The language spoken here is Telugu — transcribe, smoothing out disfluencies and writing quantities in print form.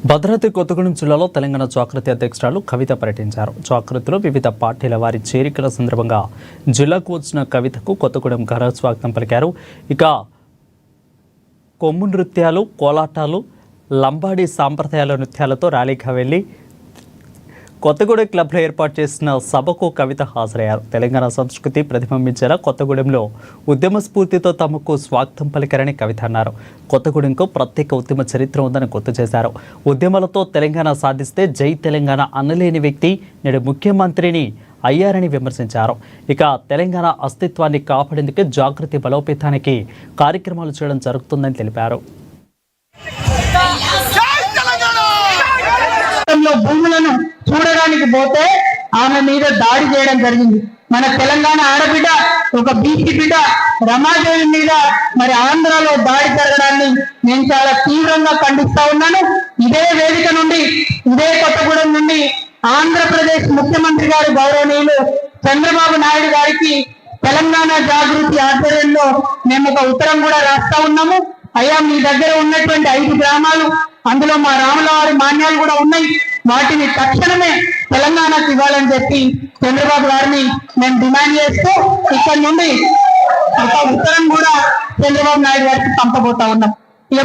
భద్రాద్రి కొత్తగూడెం జిల్లాలో తెలంగాణ జాగృతి అధ్యక్షురాలు కవిత పర్యటించారు. జాగృతిలో వివిధ పార్టీల వారి చేరికల సందర్భంగా జిల్లాకు వచ్చిన కవితకు కొత్తగూడెం ఘన స్వాగతం పలికారు. ఇక కొమ్ము నృత్యాలు, కోలాటాలు, లంబాడీ సాంప్రదాయాల నృత్యాలతో ర్యాలీగా వెళ్లి కొత్తగూడెం క్లబ్లో ఏర్పాటు చేసిన సభకు కవిత హాజరయ్యారు. తెలంగాణ సంస్కృతి ప్రతిబింబించేలా కొత్తగూడెంలో ఉద్యమ స్ఫూర్తితో తమకు స్వాగతం పలికారని కవిత అన్నారు. కొత్తగూడెంకు ప్రత్యేక ఉద్యమ చరిత్ర ఉందని గుర్తు చేశారు. ఉద్యమాలతో తెలంగాణ సాధిస్తే జై తెలంగాణ అనలేని వ్యక్తి నేడు ముఖ్యమంత్రిని అయ్యారని విమర్శించారు. ఇక తెలంగాణ అస్తిత్వాన్ని కాపాడేందుకు జాగృతి బలోపేతానికి కార్యక్రమాలు చేయడం జరుగుతుందని తెలిపారు. భూములను చూడడానికి పోతే ఆమె మీద దాడి చేయడం జరిగింది. మన తెలంగాణ ఆడబిడ్డ, ఒక బీసీ బిడ్డ రమాదేవి మీద మరి ఆంధ్రాలో దాడి జరగడాన్ని నేను చాలా తీవ్రంగా ఖండిస్తా ఉన్నాను. ఇదే వేదిక నుండి, ఇదే కొత్తగూడెం నుండి ఆంధ్రప్రదేశ్ ముఖ్యమంత్రి గారు గౌరవనీయులు చంద్రబాబు నాయుడు గారికి తెలంగాణ జాగృతి ఆధ్వర్యంలో మేము ఒక ఉత్తరం కూడా రాస్తా ఉన్నాము. అయ్యా, మీ దగ్గర ఉన్నటువంటి 5 గ్రామాలు, అందులో మా రాములవారి మాన్యాలు కూడా ఉన్నాయి, వాటిని తక్షణమే తెలంగాణకు ఇవ్వాలని చెప్పి చంద్రబాబు గారిని మేము డిమాండ్ చేస్తూ ఇక్కడ నుండి ఒక ఉత్తరం కూడా చంద్రబాబు నాయుడు గారికి పంపబోతా ఉన్నాం. ఇక